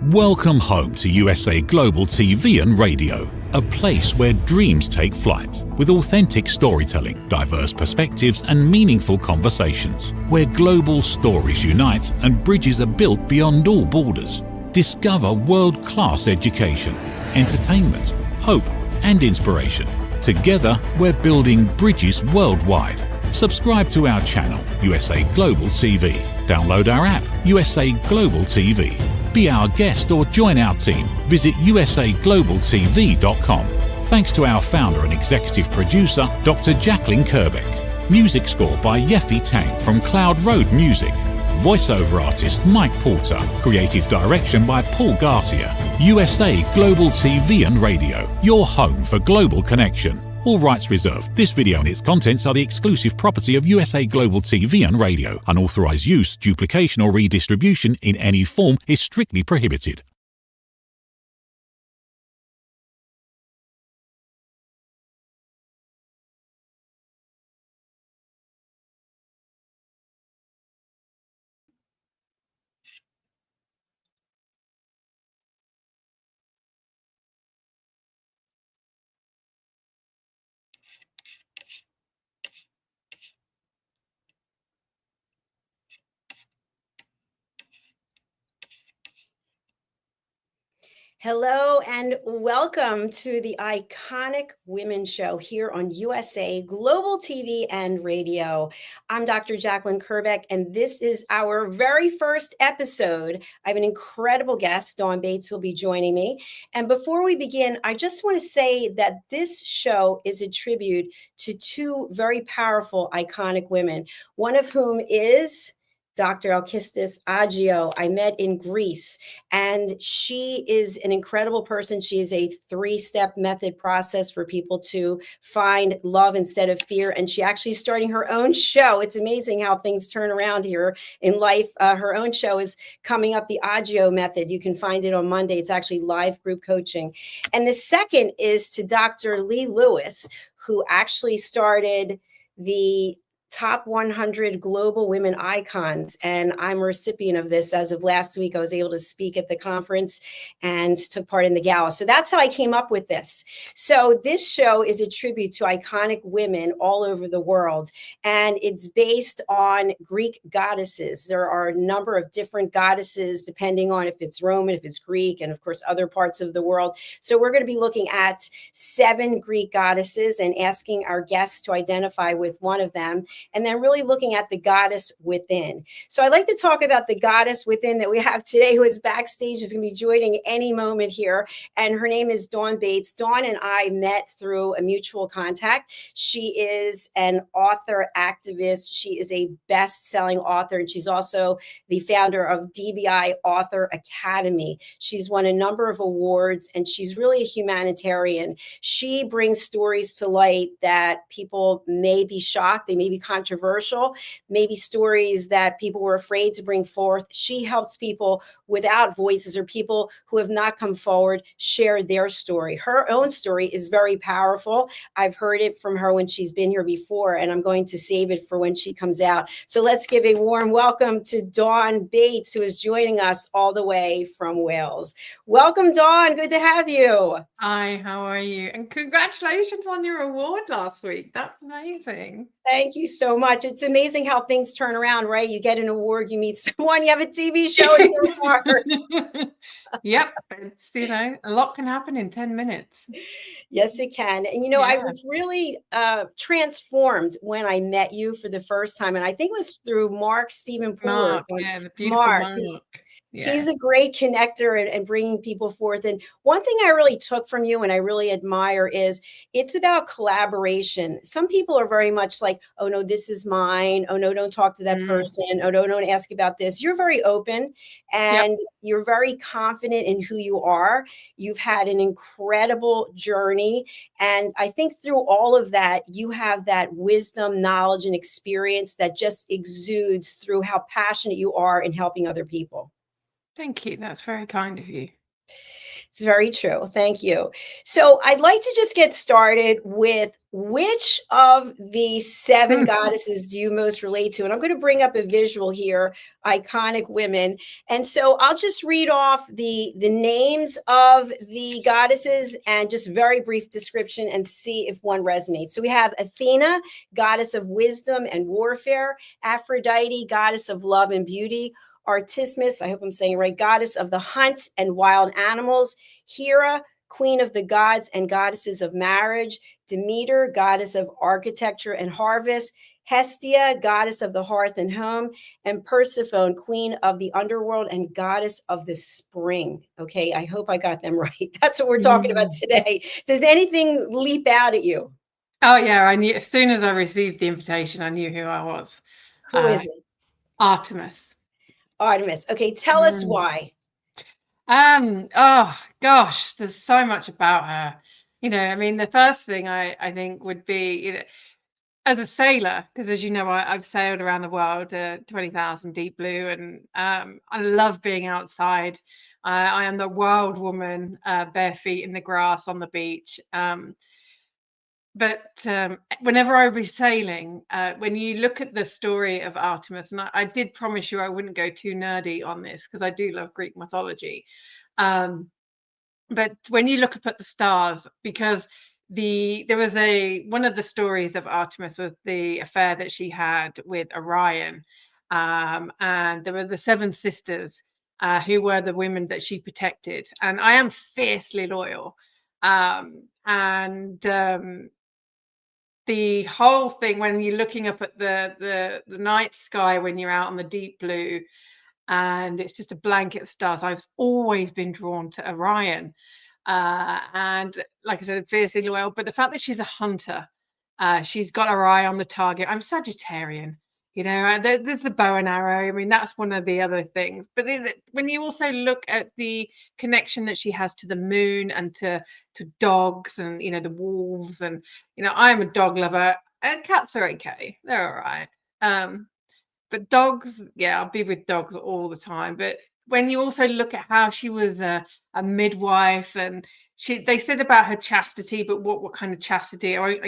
Welcome home to USA Global TV and Radio, a place where dreams take flight with authentic storytelling, diverse perspectives and meaningful conversations, where global stories unite and bridges are built beyond all borders. Discover world-class education, entertainment, hope and inspiration. Together, we're building bridges worldwide. Subscribe to our channel, USA Global TV. Download our app, USA Global TV. Be our guest or join our team. Visit usaglobaltv.com. Thanks to our founder and executive producer, Dr. Jacalyn Kerbeck. Music score by Yeffy Tang from Cloud Road Music. Voiceover artist Mike Porter. Creative direction by Paul Garcia. USA Global TV and Radio. Your home for global connection. All rights reserved. This video and its contents are the exclusive property of USA Global TV and Radio. Unauthorized use, duplication or redistribution in any form is strictly prohibited. Hello and welcome to the Iconic Women Show here on USA Global TV and Radio. I'm Dr. Jacalyn Kerbeck, and this is our very first episode. I have an incredible guest, Dawn Bates, who will be joining me. And before we begin, I just want to say that this show is a tribute to two very powerful, iconic women, one of whom is Dr. Alkistis Agio. I met in Greece, and she is an incredible person. She is a 3-step method process for people to find love instead of fear. And she actually is starting her own show. It's amazing how things turn around here in life. Her own show is coming up, the Agio Method. You can find it on Monday. It's actually live group coaching. And the second is to Dr. Lee Lewis, who actually started the Top 100 Global Women Icons. And I'm a recipient of this. As of last week, I was able to speak at the conference and took part in the gala. So that's how I came up with this. So this show is a tribute to iconic women all over the world. And it's based on Greek goddesses. There are a number of different goddesses, depending on if it's Roman, if it's Greek, and of course, other parts of the world. So we're going to be looking at 7 Greek goddesses and asking our guests to identify with one of them, and then really looking at the goddess within. So I'd like to talk about the goddess within that we have today, who is backstage, is going to be joining any moment here. And her name is Dawn Bates. Dawn and I met through a mutual contact. She is an author activist. She is a best-selling author, and she's also the founder of DBI Author Academy. She's won a number of awards, and she's really a humanitarian. She brings stories to light that people may be shocked, they may be controversial, maybe stories that people were afraid to bring forth. She helps people without voices or people who have not come forward share their story. Her own story is very powerful. I've heard it from her when she's been here before, and I'm going to save it for when she comes out. So let's give a warm welcome to Dawn Bates, who is joining us all the way from Wales. Welcome, Dawn. Good to have you. Hi, how are you? And congratulations on your award last week. That's amazing. Thank you so much. It's amazing how things turn around, right? You get an award, you meet someone, you have a TV show, and you're part. Yep, it's, a lot can happen in 10 minutes. Yes, it can. And, Yeah. I was really transformed when I met you for the first time. And I think it was through Mark Stephen Pooler. Mark, yeah, the beautiful Mark. He's a great connector and bringing people forth. And one thing I really took from you and I really admire is it's about collaboration. Some people are very much like, oh, no, this is mine. Oh, no, don't talk to that person. Oh, no, don't ask about this. You're very open and you're very confident in who you are. You've had an incredible journey. And I think through all of that, you have that wisdom, knowledge, and experience that just exudes through how passionate you are in helping other people. Thank you. That's very kind of you. It's very true. Thank you. So I'd like to just get started with which of the seven goddesses do you most relate to? And I'm going to bring up a visual here, iconic women. And so I'll just read off the names of the goddesses and just very brief description and see if one resonates. So we have Athena, goddess of wisdom and warfare, Aphrodite, goddess of love and beauty, Artemis, I hope I'm saying it right, goddess of the hunt and wild animals, Hera, queen of the gods and goddesses of marriage, Demeter, goddess of architecture and harvest, Hestia, goddess of the hearth and home, and Persephone, queen of the underworld and goddess of the spring. Okay, I hope I got them right. That's what we're talking about today. Does anything leap out at you? Oh yeah, I knew as soon as I received the invitation, I knew who I was. Who is it? Artemis. Artemis. Okay, tell us why. Oh gosh, there's so much about her. I mean, the first thing I think would be, as a sailor, because as you know, I've sailed around the world, 20,000 deep blue, and I love being outside. I am the wild woman, bare feet in the grass on the beach. But whenever I was sailing, when you look at the story of Artemis, and I did promise you I wouldn't go too nerdy on this because I do love Greek mythology. But when you look up at the stars, because there was one of the stories of Artemis was the affair that she had with Orion, and there were the seven sisters who were the women that she protected, and I am fiercely loyal, and the whole thing when you're looking up at the night sky when you're out on the deep blue and it's just a blanket of stars, I've always been drawn to Orion, and like I said, fiercely loyal. But the fact that she's a hunter, she's got her eye on the target. I'm Sagittarian, there's the bow and arrow. I mean, that's one of the other things. But when you also look at the connection that she has to the moon and to dogs and the wolves, and I'm a dog lover. Cats are okay, they're all right. But dogs, yeah, I'll be with dogs all the time. But when you also look at how she was a midwife, and they said about her chastity, but what kind of chastity? I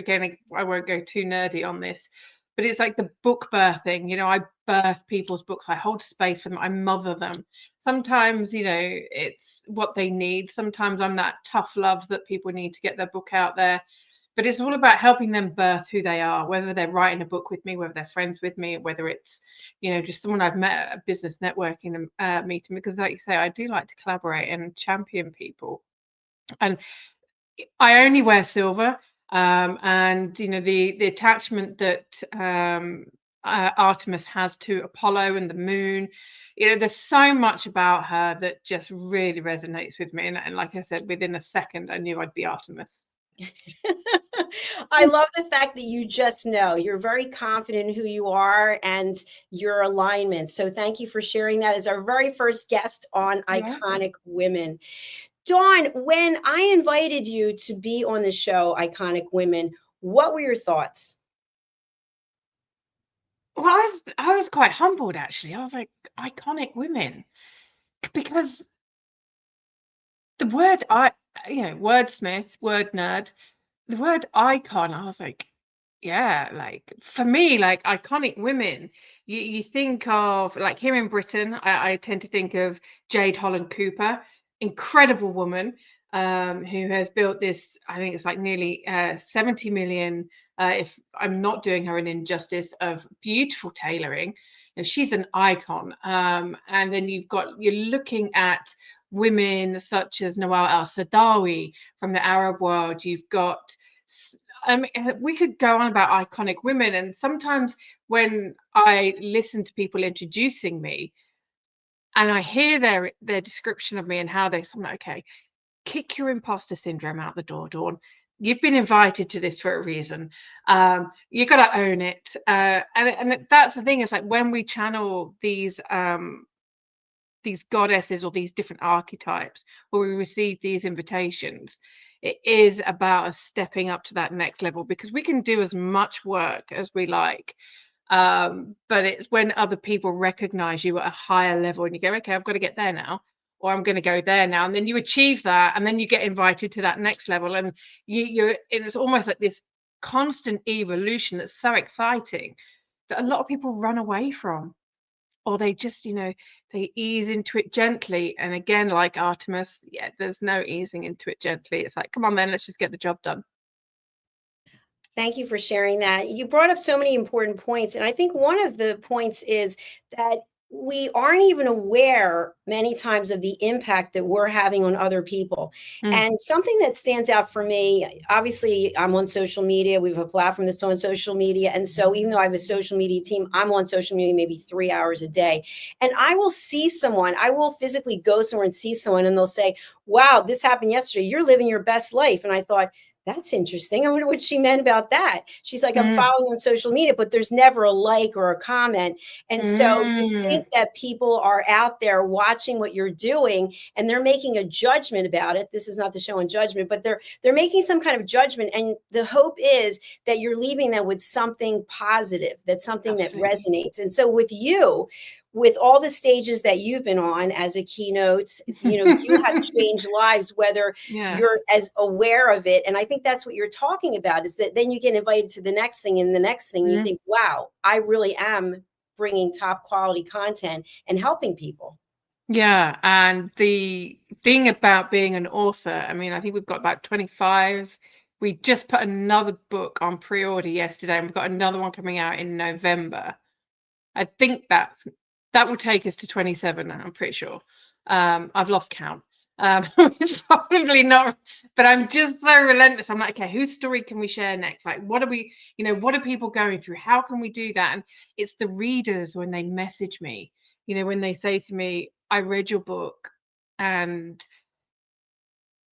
won't go too nerdy on this, but it's like the book birthing. I birth people's books. I hold space for them. I mother them. Sometimes, it's what they need. Sometimes I'm that tough love that people need to get their book out there. But it's all about helping them birth who they are, whether they're writing a book with me, whether they're friends with me, whether it's, just someone I've met at a business networking meeting. Because like you say, I do like to collaborate and champion people. And I only wear silver. And, the attachment that Artemis has to Apollo and the moon, there's so much about her that just really resonates with me. And like I said, within a second, I knew I'd be Artemis. I love the fact that you just know you're very confident in who you are and your alignment. So thank you for sharing that as our very first guest on Iconic Women. Dawn, when I invited you to be on the show, Iconic Women, what were your thoughts? Well, I was quite humbled, actually. I was like, iconic women, because the word wordsmith, word nerd, the word icon, I was like, yeah, like for me, like iconic women, you think of, like, here in Britain, I tend to think of Jade Holland Cooper, incredible woman, who has built this, I think it's like nearly 70 million, if I'm not doing her an injustice, of beautiful tailoring. She's an icon. And then you're looking at women such as Nawal al-Sadawi from the Arab world. You've got, I mean, we could go on about iconic women, and sometimes when I listen to people introducing me and I hear their description of me and how I'm like, okay, kick your imposter syndrome out the door, Dawn. You've been invited to this for a reason. You got to own it. And that's the thing, is like when we channel these goddesses or these different archetypes, or we receive these invitations, it is about us stepping up to that next level, because we can do as much work as we like, but it's when other people recognize you at a higher level and you go, okay, I've got to get there now, or I'm going to go there now. And then you achieve that, and then you get invited to that next level, and it's almost like this constant evolution that's so exciting that a lot of people run away from, or they just, they ease into it gently. And again, like Artemis, yeah, there's no easing into it gently. It's like, come on then, let's just get the job done. Thank you for sharing that. You brought up so many important points. And I think one of the points is that we aren't even aware many times of the impact that we're having on other people. Mm. And something that stands out for me, obviously, I'm on social media. We have a platform that's on social media. And so even though I have a social media team, I'm on social media maybe 3 hours a day. And I will see someone, I will physically go somewhere and see someone, and they'll say, wow, this happened yesterday. You're living your best life. And I thought, that's interesting. I wonder what she meant about that. She's like, I'm Mm. following on social media, but there's never a like or a comment. And so to think that people are out there watching what you're doing and they're making a judgment about it. This is not the show on judgment, but they're making some kind of judgment. And the hope is that you're leaving them with something positive, that's something Absolutely. that resonates. And so with you, with all the stages that you've been on as a keynote, you have changed lives, whether you're as aware of it. And I think that's what you're talking about, is that then you get invited to the next thing and the next thing. You think, wow, I really am bringing top quality content and helping people. Yeah. And the thing about being an author, I mean, I think we've got about 25. We just put another book on pre-order yesterday, and we've got another one coming out in November. I think that will take us to 27 now, I'm pretty sure. I've lost count. It's probably not, but I'm just so relentless. I'm like, okay, whose story can we share next? Like, what are we, what are people going through? How can we do that? And it's the readers when they message me, when they say to me, I read your book and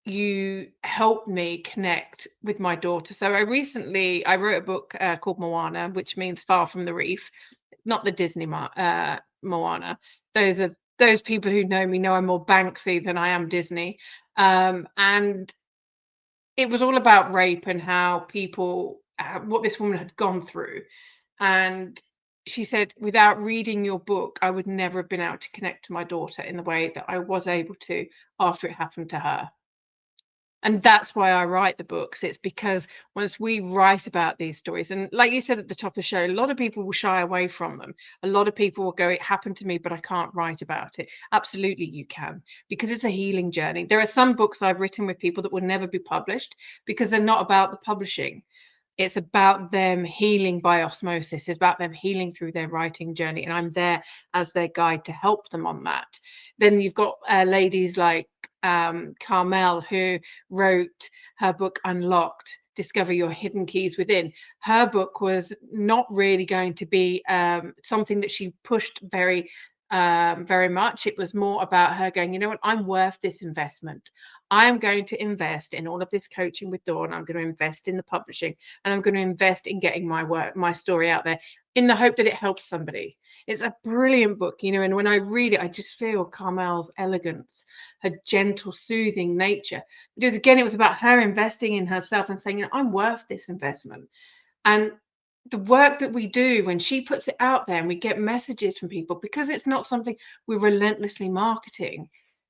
you helped me connect with my daughter. So I wrote a book called Moana, which means Far from the Reef. It's not the Disney Moana. Those people who know me know I'm more Banksy than I am Disney. And it was all about rape and how people, what this woman had gone through. And she said, without reading your book, I would never have been able to connect to my daughter in the way that I was able to after it happened to her. And that's why I write the books. It's because once we write about these stories, and like you said at the top of the show, a lot of people will shy away from them. A lot of people will go, it happened to me, but I can't write about it. Absolutely, you can, because it's a healing journey. There are some books I've written with people that will never be published because they're not about the publishing. It's about them healing by osmosis. It's about them healing through their writing journey. And I'm there as their guide to help them on that. Then you've got ladies like Carmel, who wrote her book Unlocked, Discover Your Hidden Keys Within. Her book was not really going to be something that she pushed very much. It was more about her going, you know what, I'm worth this investment. I am going to invest in all of this coaching with Dawn. I'm going to invest in the publishing, and I'm going to invest in getting my story out there in the hope that it helps somebody. It's a brilliant book, and when I read it, I just feel Carmel's elegance, her gentle, soothing nature. Because again, it was about her investing in herself and saying, I'm worth this investment. And the work that we do when she puts it out there and we get messages from people, because it's not something we're relentlessly marketing,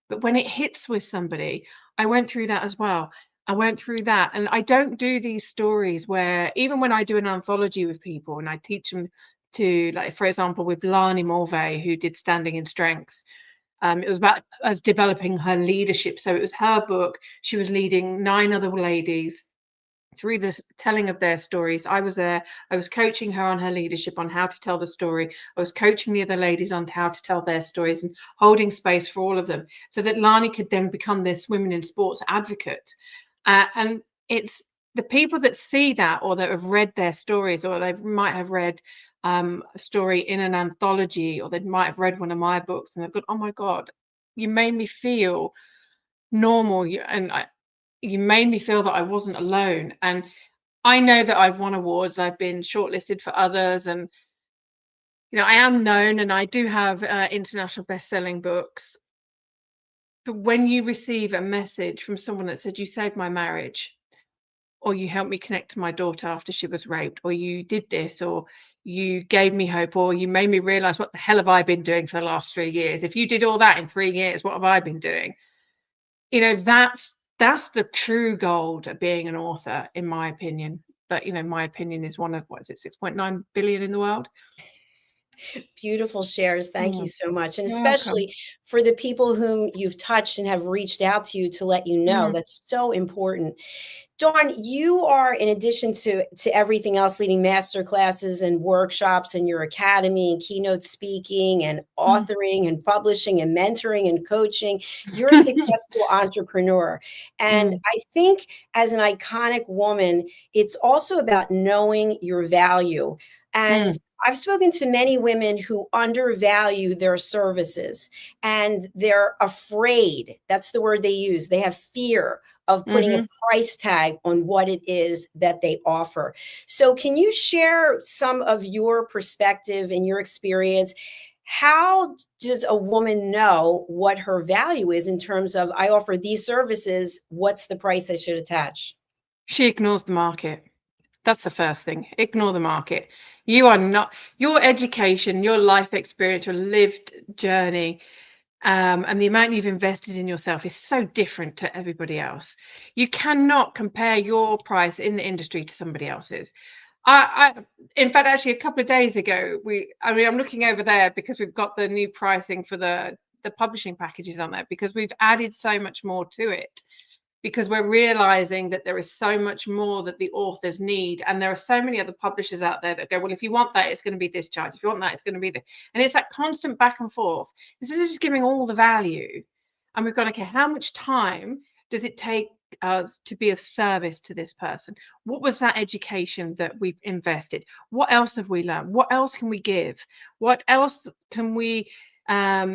but when it hits with somebody, I went through that as well. I went through that, and I don't do these stories where, even when I do an anthology with people and I teach them to, like, for example, with Lani Morvay, who did Standing in Strength, it was about us developing her leadership. So it was her book. She was leading 9 other ladies through the telling of their stories. I was there. I was coaching her on her leadership, on how to tell the story. I was coaching the other ladies on how to tell their stories and holding space for all of them, so that Lani could then become this women in sports advocate. And it's the people that see that, or that have read their stories, or they might have read a story in an anthology, or they might have read one of my books, and they've gone, oh my God, you made me feel normal. You made me feel that I wasn't alone. And I know that I've won awards. I've been shortlisted for others, and I am known, and I do have international best-selling books. But when you receive a message from someone that said, you saved my marriage, or you helped me connect to my daughter after she was raped, or you did this, or you gave me hope, or you made me realize what the hell have I been doing for the last 3 years? If you did all that in 3 years, what have I been doing? You know, that's the true gold of being an author, in my opinion. But, you know, my opinion is one of, what is it, 6.9 billion in the world? Beautiful shares. Thank you Mm, so much. And you're welcome. especially for the people whom you've touched and have reached out to you to let you know, Mm, that's so important. Dawn, you are, in addition to everything else, leading master classes and workshops in your academy and keynote speaking and mm. authoring and publishing and mentoring and coaching. You're a successful entrepreneur. And Mm, I think as an iconic woman, it's also about knowing your value. And mm, I've spoken to many women who undervalue their services and they're afraid. That's the word they use. They have fear of putting a mhm. price tag on what it is that they offer. So, can you share some of your perspective and your experience? How does a woman know what her value is in terms of, I offer these services, what's the price I should attach? She ignores the market. That's the first thing. Ignore the market. You are not, your education, your life experience, your lived journey, and the amount you've invested in yourself is so different to everybody else. You cannot compare your price in the industry to somebody else's. In fact, actually, a couple of days ago, I'm looking over there because we've got the new pricing for the publishing packages on there, because we've added so much more to it, because we're realizing that there is so much more that the authors need. And there are so many other publishers out there that go, well, if you want that, it's going to be this charge. If you want that, it's going to be this. And it's that constant back and forth. Instead of just giving all the value, and we've gone, okay, how much time does it take us to be of service to this person? What was that education that we've invested? What else have we learned? What else can we give? What else can we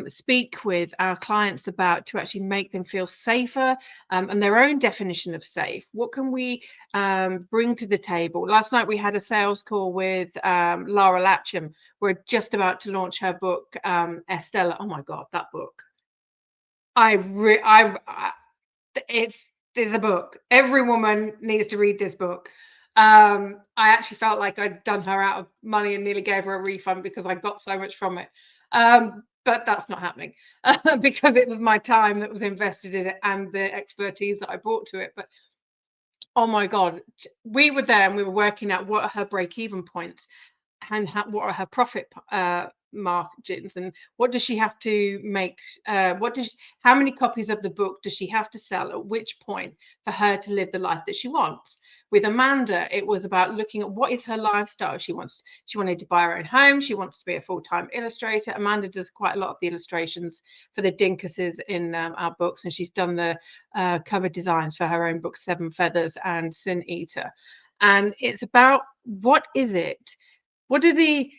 speak with our clients about to actually make them feel safer, and their own definition of safe? What can we bring to the table? Last night we had a sales call with Lara Latcham. We're just about to launch her book, Estella. Oh my God, that book! There's a book. Every woman needs to read this book. I actually felt like I'd done her out of money and nearly gave her a refund because I got so much from it. But that's not happening because it was my time that was invested in it and the expertise that I brought to it. But oh my God, we were there and we were working out what are her break-even points and what are her profit margins, and what does she have to make, how many copies of the book does she have to sell at which point for her to live the life that she wants. With Amanda, it was about looking at what is her lifestyle. She wanted to buy her own home. She wants to be a full-time illustrator. Amanda does quite a lot of the illustrations for the Dinkuses in our books, and she's done the cover designs for her own books, Seven Feathers and Sin Eater. And it's about, what is it, what are the,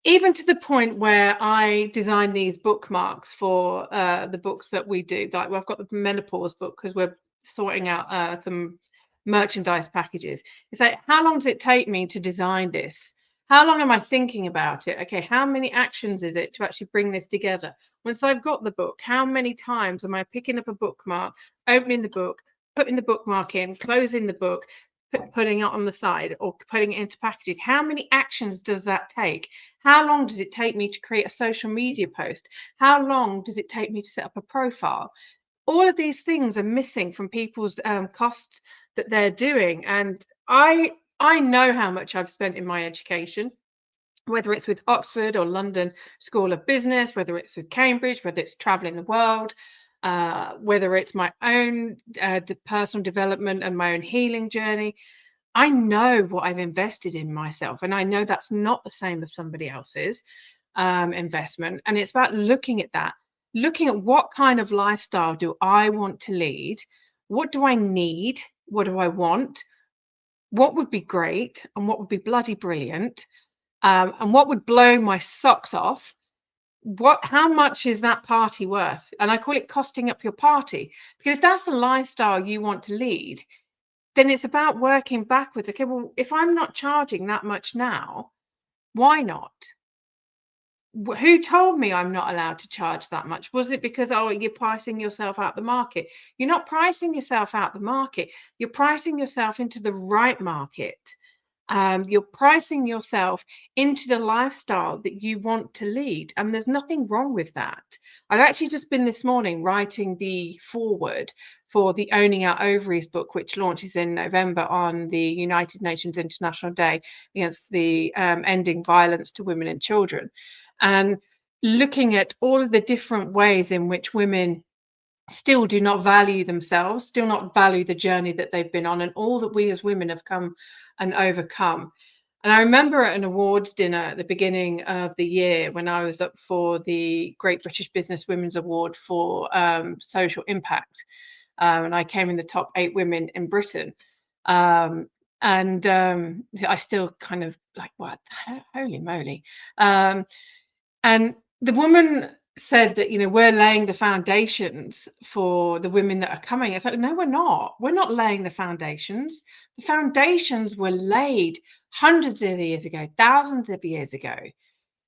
even to the point where I design these bookmarks for the books that we do. Like, well, I've got the menopause book because we're sorting out some merchandise packages. It's like, how long does it take me to design this? How long am I thinking about it? Okay, how many actions is it to actually bring this together? Once I've got the book, how many times am I picking up a bookmark, opening the book, putting the bookmark in, closing the book, putting it on the side, or putting it into packages? How many actions does that take? How long does it take me to create a social media post? How long does it take me to set up a profile? All of these things are missing from people's costs that they're doing. And I know how much I've spent in my education, whether it's with Oxford or London School of Business, whether it's with Cambridge, whether it's traveling the world, whether it's my own personal development and my own healing journey. I know what I've invested in myself, and I know that's not the same as somebody else's investment. And it's about looking at that, looking at what kind of lifestyle do I want to lead? What do I need? What do I want? What would be great? And what would be bloody brilliant? And what would blow my socks off? How much is that party worth? And I call it costing up your party, because if that's the lifestyle you want to lead, then it's about working backwards. Okay, well, if I'm not charging that much now, why not? Who told me I'm not allowed to charge that much? Was it because, oh, you're pricing yourself out the market? You're not pricing yourself out the market. You're pricing yourself into the right market. You're pricing yourself into the lifestyle that you want to lead, and there's nothing wrong with that. I've actually just been this morning writing the foreword for the Owning Our Ovaries book, which launches in November on the United Nations International Day against the ending violence to women and children, and looking at all of the different ways in which women still do not value themselves, still not value the journey that they've been on, and all that we as women have come and overcome. And I remember at an awards dinner at the beginning of the year when I was up for the Great British Business Women's Award for social impact, and I came in the top 8 women in Britain. I still kind of like, what? Holy moly! And the woman said that, we're laying the foundations for the women that are coming. It's like, no, we're not. We're not laying the foundations. The foundations were laid hundreds of years ago, thousands of years ago.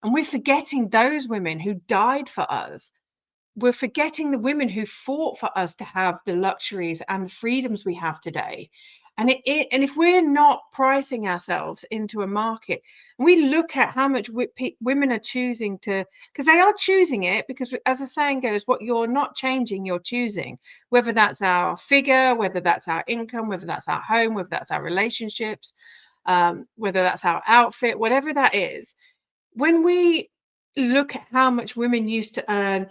And we're forgetting those women who died for us. We're forgetting the women who fought for us to have the luxuries and the freedoms we have today. And if we're not pricing ourselves into a market, and we look at how much women are choosing to, because they are choosing it, because as the saying goes, what you're not changing, you're choosing, whether that's our figure, whether that's our income, whether that's our home, whether that's our relationships, whether that's our outfit, whatever that is. When we look at how much women used to earn,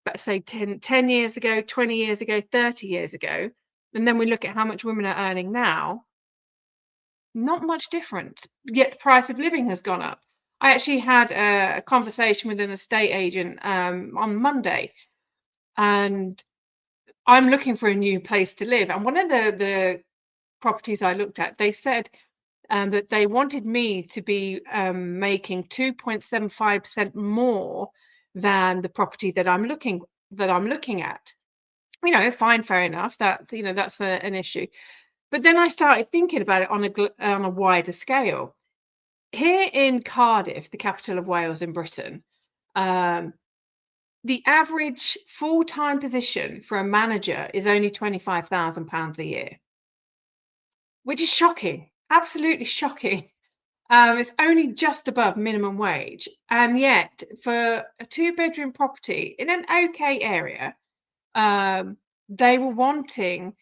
let's say 10 years ago, 20 years ago, 30 years ago, and then we look at how much women are earning now, not much different, yet the price of living has gone up. I actually had a conversation with an estate agent on Monday, and I'm looking for a new place to live. And one of the properties I looked at, they said that they wanted me to be making 2.75% more than the property that I'm looking at. Fine, fair enough. That's an issue. But then I started thinking about it on a wider scale. Here in Cardiff, the capital of Wales in Britain, the average full-time position for a manager is only £25,000 a year, which is shocking, absolutely shocking. It's only just above minimum wage, and yet for a 2-bedroom property in an okay area, they were wanting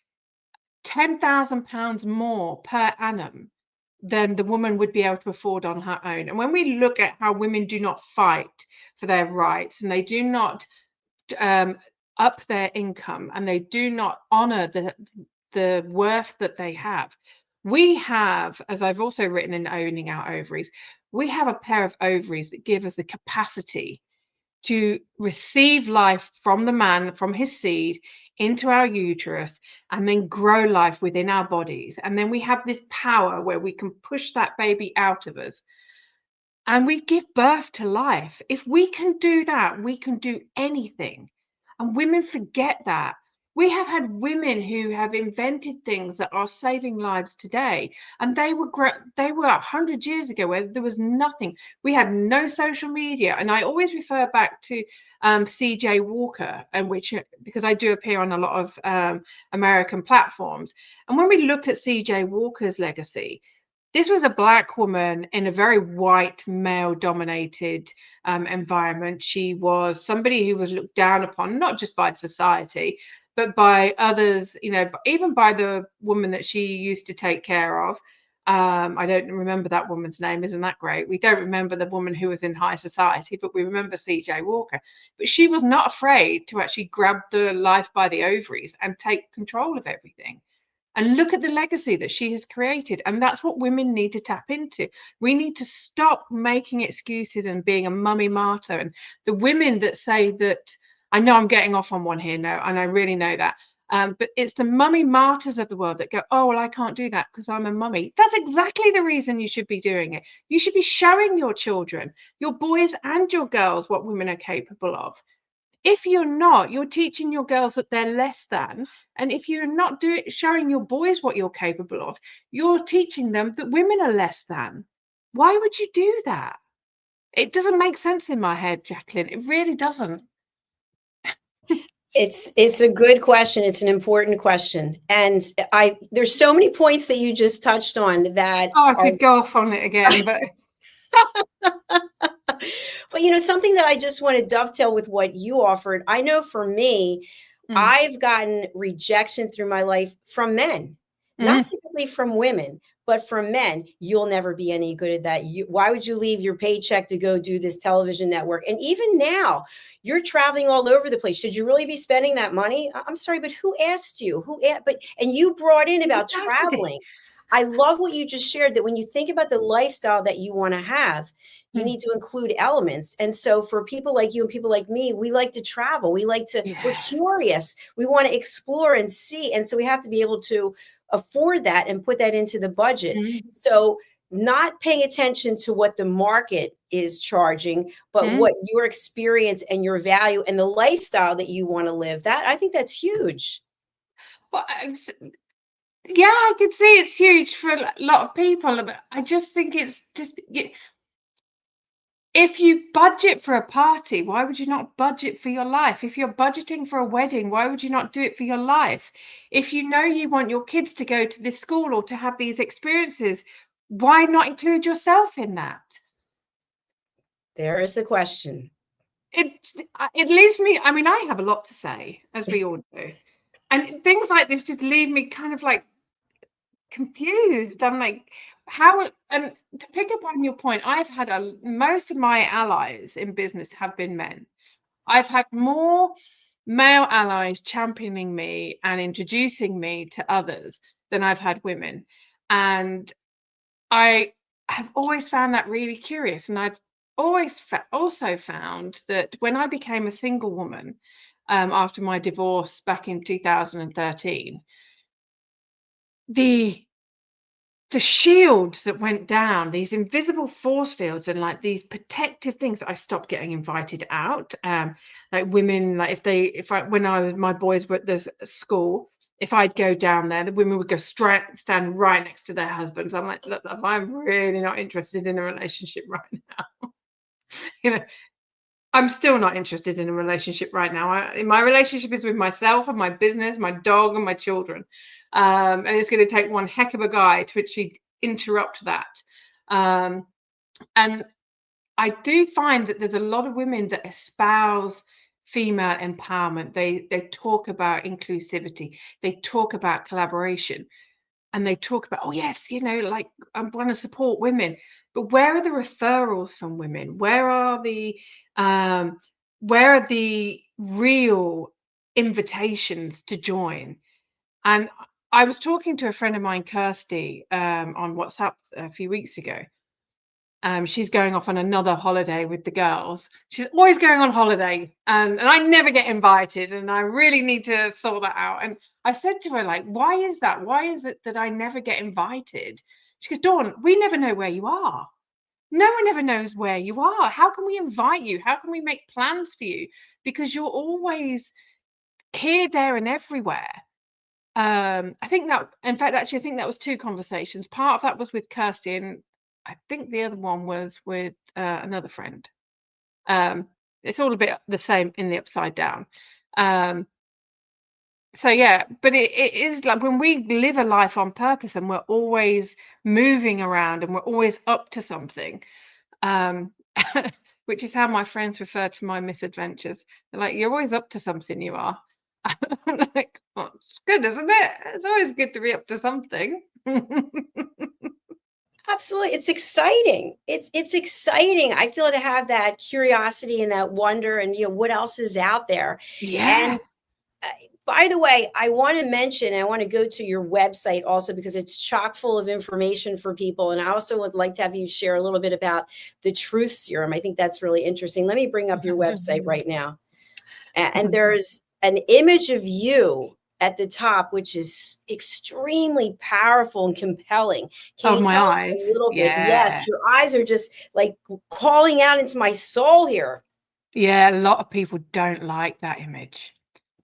£10,000 more per annum than the woman would be able to afford on her own. And when we look at how women do not fight for their rights, and they do not up their income, and they do not honor the worth that they have, we have, as I've also written in Owning Our Ovaries, we have a pair of ovaries that give us the capacity to receive life from the man, from his seed, into our uterus, and then grow life within our bodies. And then we have this power where we can push that baby out of us and we give birth to life. If we can do that, we can do anything. And women forget that. We have had women who have invented things that are saving lives today, and they were 100 years ago where there was nothing. We had no social media, and I always refer back to CJ Walker, because I do appear on a lot of American platforms. And when we look at CJ Walker's legacy, this was a Black woman in a very white, male-dominated environment. She was somebody who was looked down upon, not just by society, but by others, even by the woman that she used to take care of. I don't remember that woman's name. Isn't that great? We don't remember the woman who was in high society, but we remember CJ Walker. But she was not afraid to actually grab the life by the ovaries and take control of everything. And look at the legacy that she has created. And that's what women need to tap into. We need to stop making excuses and being a mummy martyr. And the women that say that, I know I'm getting off on one here now, and I really know that. But it's the mummy martyrs of the world that go, oh, well, I can't do that because I'm a mummy. That's exactly the reason you should be doing it. You should be showing your children, your boys and your girls, what women are capable of. If you're not, you're teaching your girls that they're less than. And if you're not showing your boys what you're capable of, you're teaching them that women are less than. Why would you do that? It doesn't make sense in my head, Jacalyn. It really doesn't. It's a good question. It's an important question. And there's so many points that you just touched on that Oh, I are could go off on it again, but but something that I just want to dovetail with what you offered. I know for me, mm, I've gotten rejection through my life from men, not mm, typically from women, but from men. You'll never be any good at that. Why would you leave your paycheck to go do this television network? And even now, you're traveling all over the place. Should you really be spending that money? I'm sorry, but who asked you? And you brought in about exactly. traveling. I love what you just shared, that when you think about the lifestyle that you want to have, you Mm, need to include elements. And so for people like you and people like me, we like to travel. We're yes. curious. We want to explore and see. And so we have to be able to afford that and put that into the budget. Mm, So not paying attention to what the market is charging, but mm. what your experience and your value and the lifestyle that you want to live. That, I think that's huge. Well, yeah, I can see it's huge for a lot of people, but I just think it's just if you budget for a party, why would you not budget for your life? If you're budgeting for a wedding, why would you not do it for your life? If you know you want your kids to go to this school or to have these experiences, why not include yourself in that? There is the question. It leaves me, I mean, I have a lot to say, as we all do. And things like this just leave me kind of like confused. I'm like, how? And to pick up on your point, I've had most of my allies in business have been men. I've had more male allies championing me and introducing me to others than I've had women. And I have always found that really curious. And I've always also found that when I became a single woman after my divorce back in 2013, the the shields that went down, these invisible force fields and like these protective things, I stopped getting invited out. Like women, like if I when I was my boys were at this school, if I'd go down there, the women would go straight stand right next to their husbands. I'm like, look, I'm really not interested in a relationship right now. You know, I'm still not interested in a relationship right now. My relationship is with myself and my business, my dog and my children. And it's going to take one heck of a guy to actually interrupt that. Um, and I do find that there's a lot of women that espouse female empowerment. They talk about inclusivity. They talk about collaboration, and they talk about, oh yes, like I want to support women, but where are the referrals from women? Um, where are the real invitations to join? And I was talking to a friend of mine, Kirsty, on WhatsApp a few weeks ago. She's going off on another holiday with the girls. She's always going on holiday, and I never get invited, and I really need to sort that out. And I said to her, like, why is that? Why is it that I never get invited? She goes, Dawn, we never know where you are. No one ever knows where you are. How can we invite you? How can we make plans for you? Because you're always here, there, and everywhere. I think that, in fact, actually, I think that was two conversations. Part of that was with Kirsty, and I think the other one was with another friend. Um, it's all a bit the same in the upside down. Um, so yeah, but it is like when we live a life on purpose and we're always moving around and we're always up to something, um, which is how my friends refer to my misadventures. They're like, "You're always up to something, you are." I'm like, well, it's good, isn't it? It's always good to be up to something. Absolutely. It's exciting. It's exciting. I feel to have that curiosity and that wonder and what else is out there. Yeah. And uh, by the way, I want to mention, I want to go to your website also because it's chock full of information for people. And I also would like to have you share a little bit about the truth serum. I think that's really interesting. Let me bring up your website right now. And there's an image of you at the top, which is extremely powerful and compelling. Can Of you my tell us a eyes. little bit? Yes, Yeah. your eyes are just like calling out into my soul here. Yeah, a lot of people don't like that image.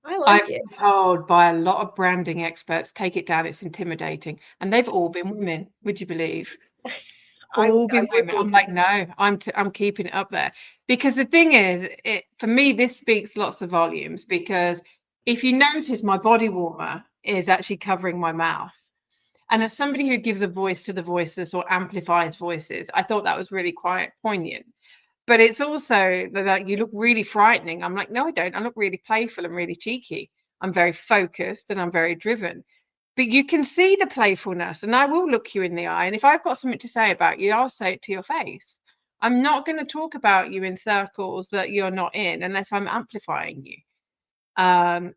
I I've like it. been told by a lot of branding experts, take it down, it's intimidating. And they've all been women, would you believe? All I been would women. I'm be. like, no, I'm keeping it up there. Because the thing is, for me, this speaks lots of volumes because if you notice, my body warmer is actually covering my mouth. And as somebody who gives a voice to the voiceless or amplifies voices, I thought that was really quite poignant. But it's also that you look really frightening. I'm like, no, I don't. I look really playful and really cheeky. I'm very focused and I'm very driven. But you can see the playfulness, and I will look you in the eye. And if I've got something to say about you, I'll say it to your face. I'm not going to talk about you in circles that you're not in unless I'm amplifying you. And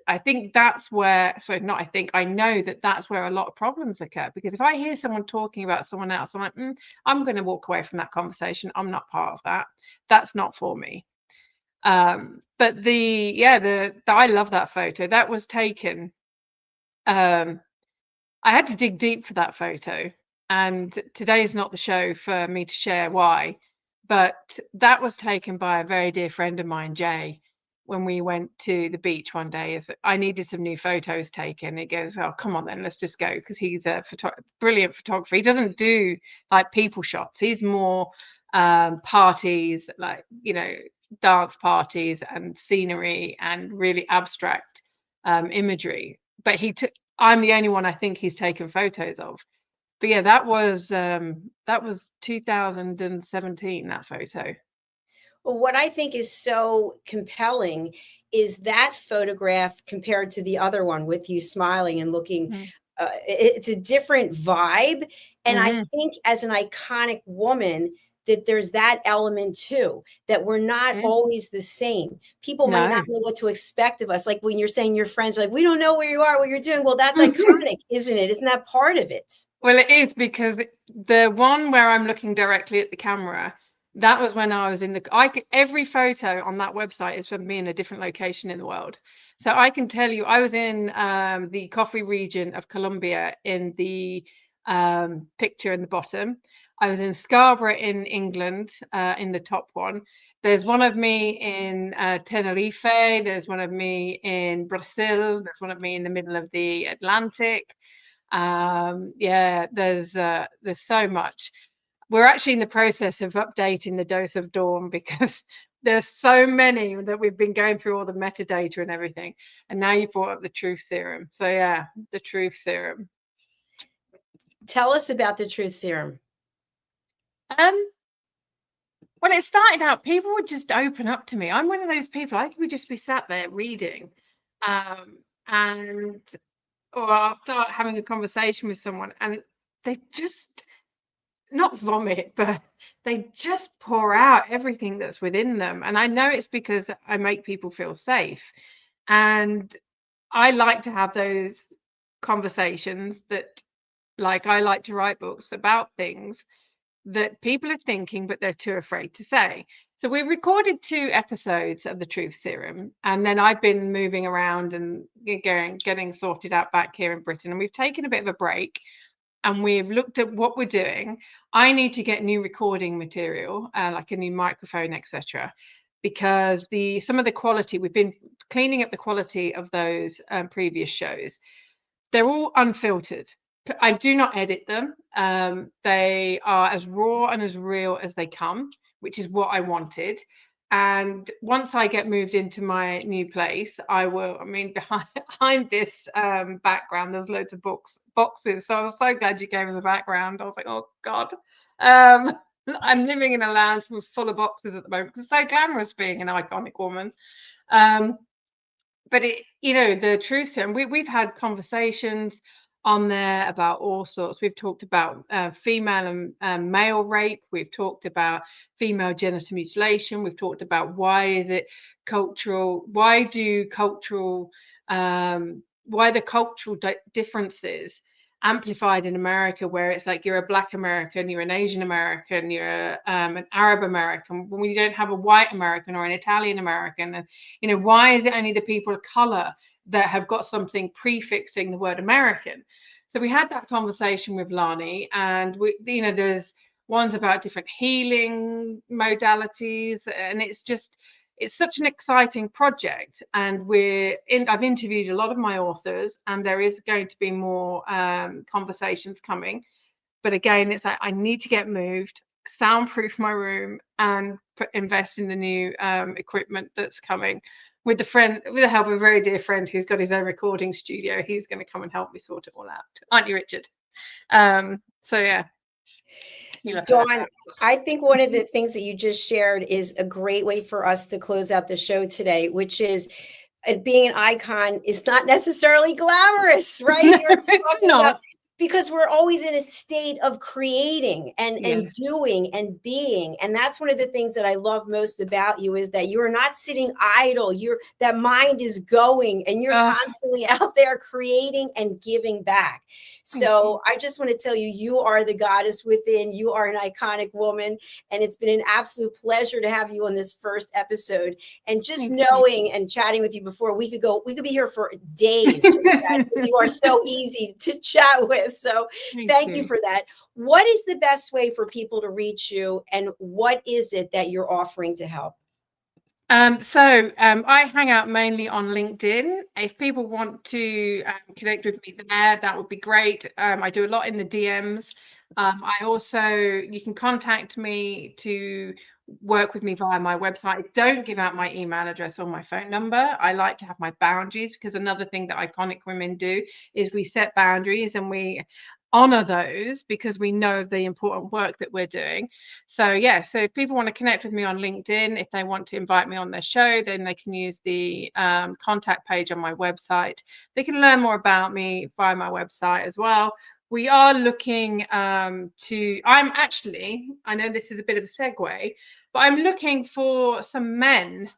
I think that's where, sorry, not I think, I know that that's where a lot of problems occur, because if I hear someone talking about someone else, I'm like, I'm going to walk away from that conversation. I'm not part of that. That's not for me. But I love that photo. That was taken. I had to dig deep for that photo, and today is not the show for me to share why, but that was taken by a very dear friend of mine, Jay, when we went to the beach one day. I needed some new photos taken. He goes, "Oh, come on then, let's just go," because he's a brilliant photographer. He doesn't do like people shots. He's more parties, like, dance parties and scenery and really abstract imagery. But I'm the only one I think he's taken photos of. But yeah, that was 2017, that photo. Well, what I think is so compelling is that photograph compared to the other one with you smiling and looking. Mm. It's a different vibe. And I Mhm. think as an iconic woman, that there's that element too, that we're not Mm. always the same. People might not No. know what to expect of us. Like when you're saying your friends are like, we don't know where you are, what you're doing. Well, that's iconic, isn't it? Isn't that part of it? Well, it is, because the one where I'm looking directly at the camera, that was when I was in every photo on that website is from me in a different location in the world. So I can tell you, I was in the coffee region of Colombia in the picture in the bottom. I was in Scarborough in England in the top one. There's one of me in Tenerife. There's one of me in Brazil. There's one of me in the middle of the Atlantic. Yeah, there's so much. We're actually in the process of updating the Dose of Dawn, because there's so many that we've been going through all the metadata and everything. And now you brought up the truth serum. So yeah, the truth serum. Tell us about the truth serum. Um, when it started out, people would just open up to me. I'm one of those people, I could just be sat there reading. And or I'll start having a conversation with someone and they just not vomit, but they just pour out everything that's within them. And I know it's because I make people feel safe. And I like to have those conversations that, like, I like to write books about things that people are thinking, but they're too afraid to say. So we recorded 2 episodes of the Truth Serum, and then I've been moving around and getting sorted out back here in Britain. And we've taken a bit of a break and we've looked at what we're doing. I need to get new recording material, like a new microphone, etc., because some of the quality, we've been cleaning up the quality of those previous shows. They're all unfiltered. I do not edit them. They are as raw and as real as they come, which is what I wanted. And once I get moved into my new place, I will, I mean, behind this background, there's loads of boxes. So I was so glad you gave us a background. I was like, oh God. I'm living in a lounge full of boxes at the moment, because it's so glamorous being an iconic woman. But the truth serum, we've had conversations on there about all sorts. We've talked about female and male rape. We've talked about female genital mutilation. We've talked about why is it cultural? Why the cultural differences amplified in America, where it's like you're a Black American, you're an Asian American, you're an Arab American, when we don't have a white American or an Italian American. And why is it only the people of color that have got something prefixing the word American? So we had that conversation with Lani, and there's ones about different healing modalities, and it's such an exciting project. And I've interviewed a lot of my authors, and there is going to be more conversations coming. But again, it's like I need to get moved, soundproof my room, and invest in the new equipment that's coming. with the help of a very dear friend who's got his own recording studio. He's going to come and help me sort it all out. Aren't you, Richard? So yeah. Dawn, I think one of the things that you just shared is a great way for us to close out the show today, which is being an icon is not necessarily glamorous, right? No, it's not. Because we're always in a state of creating and Yes. doing and being. And that's one of the things that I love most about you, is that you're not sitting idle. That mind is going, and you're constantly out there creating and giving back. So I just want to tell you, you are the goddess within. You are an iconic woman. And it's been an absolute pleasure to have you on this first episode. And just knowing and chatting with you before, we could be here for days because you are so easy to chat with. So thank you for that. What is the best way for people to reach you, and what is it that you're offering to help? I hang out mainly on LinkedIn. If people want to connect with me there, that would be great. I do a lot in the DMs. You can contact me to work with me via my website. I don't give out my email address or my phone number. I like to have my boundaries, because another thing that iconic women do is we set boundaries and we honor those, because we know the important work that we're doing. So if people want to connect with me on LinkedIn, if they want to invite me on their show, then they can use the contact page on my website. They can learn more about me via my website as well. We are looking I know this is a bit of a segue, but I'm looking for some men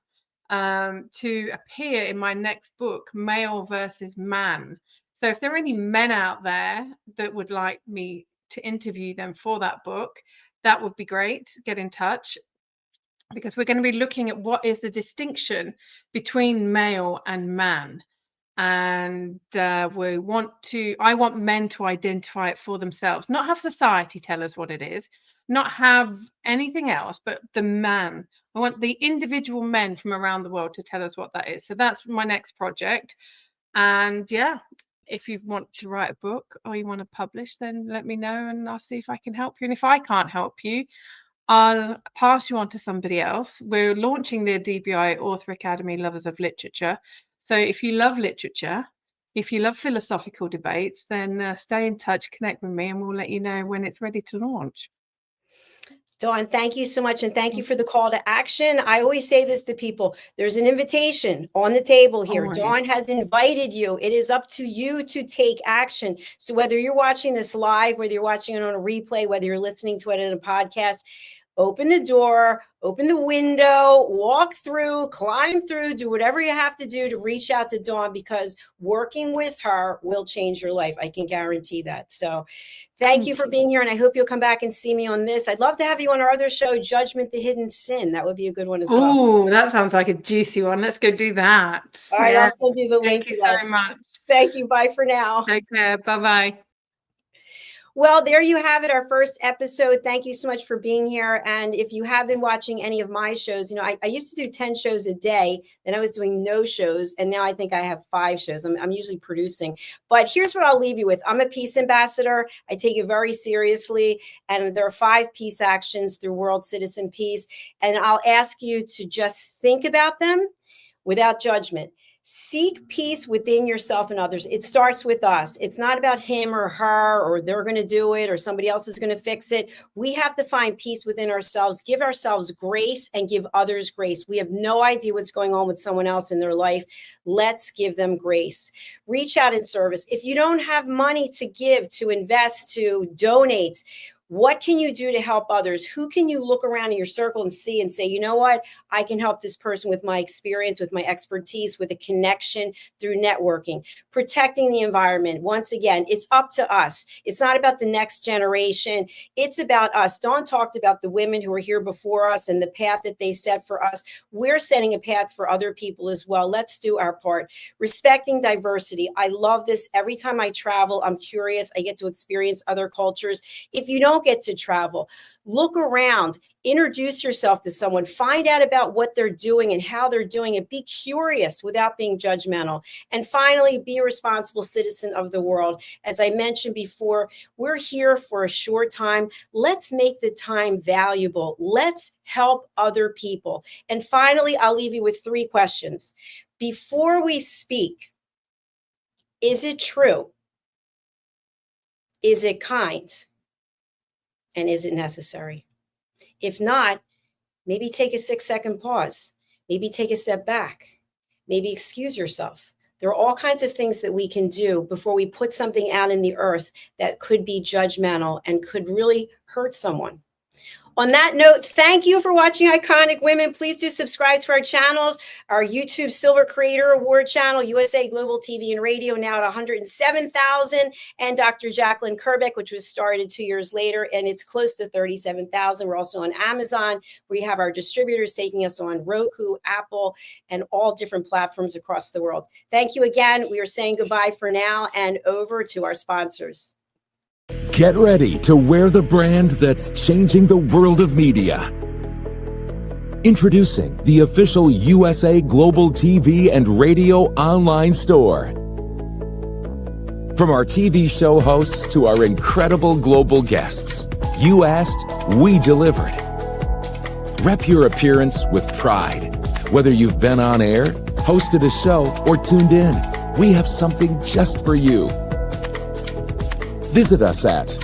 to appear in my next book, Male versus Man. So if there are any men out there that would like me to interview them for that book, that would be great. Get in touch, because we're going to be looking at what is the distinction between male and man. And I want men to identify it for themselves, not have society tell us what it is, not have anything else, but the man. I want the individual men from around the world to tell us what that is. So that's my next project. And if you want to write a book or you want to publish, then let me know and I'll see if I can help you. And if I can't help you, I'll pass you on to somebody else. We're launching the DBI Author Academy Lovers of Literature. So if you love literature, if you love philosophical debates, then stay in touch, connect with me, and we'll let you know when it's ready to launch. Dawn, thank you so much. And thank you for the call to action. I always say this to people. There's an invitation on the table here. Always. Dawn has invited you. It is up to you to take action. So whether you're watching this live, whether you're watching it on a replay, whether you're listening to it in a podcast, open the door, open the window, walk through, climb through, do whatever you have to do to reach out to Dawn, because working with her will change your life. I can guarantee that. So thank you for being here. And I hope you'll come back and see me on this. I'd love to have you on our other show, Judgment, the Hidden Sin. That would be a good one as well. Oh, that sounds like a juicy one. Let's go do that. All right, I'll send you the link. Thank you so much. Thank you. Bye for now. Take care. Bye-bye. Well, there you have it, our first episode. Thank you so much for being here. And if you have been watching any of my shows, I used to do 10 shows a day. Then I was doing no shows. And now I think I have 5 shows. I'm usually producing. But here's what I'll leave you with. I'm a peace ambassador. I take it very seriously. And there are 5 peace actions through World Citizen Peace. And I'll ask you to just think about them without judgment. Seek peace within yourself and others. It starts with us. It's not about him or her, or they're going to do it, or somebody else is going to fix it. We have to find peace within ourselves, give ourselves grace, and give others grace. We have no idea what's going on with someone else in their life. Let's give them grace. Reach out in service. If you don't have money to give, to invest, to donate, what can you do to help others? Who can you look around in your circle and see and say, you know what? I can help this person with my experience, with my expertise, with a connection through networking, protecting the environment. Once again, it's up to us. It's not about the next generation. It's about us. Dawn talked about the women who were here before us and the path that they set for us. We're setting a path for other people as well. Let's do our part. Respecting diversity. I love this. Every time I travel, I'm curious. I get to experience other cultures. If you don't don't get to travel. Look around, introduce yourself to someone, find out about what they're doing and how they're doing it. Be curious without being judgmental. And finally, be a responsible citizen of the world. As I mentioned before, we're here for a short time. Let's make the time valuable. Let's help other people. And finally, I'll leave you with 3 questions. Before we speak, is it true? Is it kind? And is it necessary? If not, maybe take a 6-second pause. Maybe take a step back. Maybe excuse yourself. There are all kinds of things that we can do before we put something out in the earth that could be judgmental and could really hurt someone. On that note, thank you for watching Iconic Women. Please do subscribe to our channels, our YouTube Silver Creator Award channel, USA Global TV and Radio, now at 107,000, and Dr. Jacalyn Kerbeck, which was started 2 years later, and it's close to 37,000. We're also on Amazon. We have our distributors taking us on Roku, Apple, and all different platforms across the world. Thank you again. We are saying goodbye for now and over to our sponsors. Get ready to wear the brand that's changing the world of media. Introducing the official USA Global TV and Radio online store. From our TV show hosts to our incredible global guests, you asked, we delivered. Rep your appearance with pride. Whether you've been on air, hosted a show, or tuned in, we have something just for you. Visit us at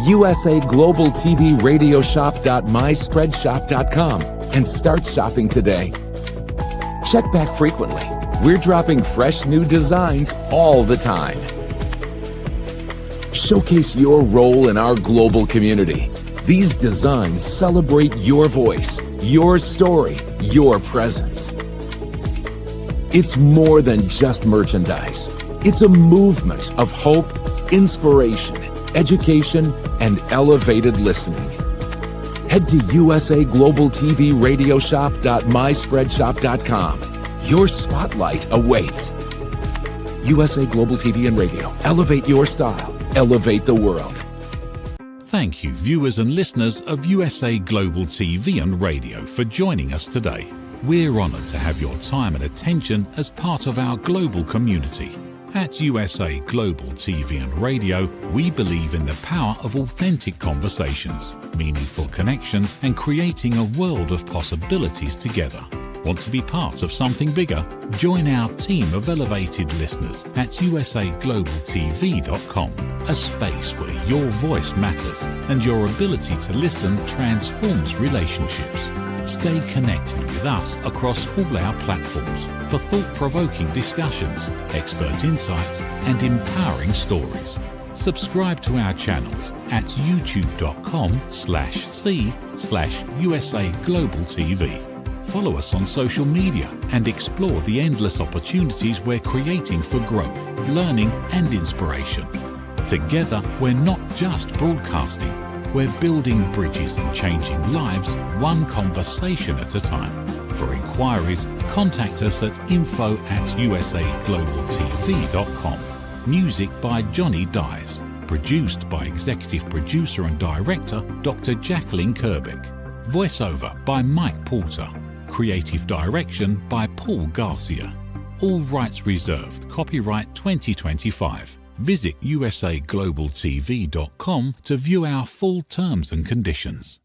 usaglobaltvradioshoп.myspreadshop.com and start shopping today. Check back frequently. We're dropping fresh new designs all the time. Showcase your role in our global community. These designs celebrate your voice, your story, your presence. It's more than just merchandise. It's a movement of hope, inspiration, education, and elevated listening. Head to usaglobaltvradioshoп.myspreadshop.com. Your spotlight awaits. USA Global TV and Radio. Elevate your style. Elevate the world. Thank you, viewers and listeners of USA Global TV and Radio, for joining us today. We're honoured to have your time and attention as part of our global community. At USA Global TV and Radio, we believe in the power of authentic conversations, meaningful connections, and creating a world of possibilities together. Want to be part of something bigger? Join our team of elevated listeners at usaglobaltv.com, a space where your voice matters and your ability to listen transforms relationships. Stay connected with us across all our platforms for thought-provoking discussions, expert insights, and empowering stories. Subscribe to our channels at youtube.com/c/USA Global TV. Follow us on social media and explore the endless opportunities we're creating for growth, learning, and inspiration. Together, we're not just broadcasting. We're building bridges and changing lives, one conversation at a time. For inquiries, contact us at info@usaglobaltv.com. Music by Johnny Dies. Produced by Executive Producer and Director Dr. Jacalyn Kerbeck. Voiceover by Mike Porter. Creative Direction by Paul Garcia. All rights reserved. Copyright 2025. Visit usaglobaltv.com to view our full terms and conditions.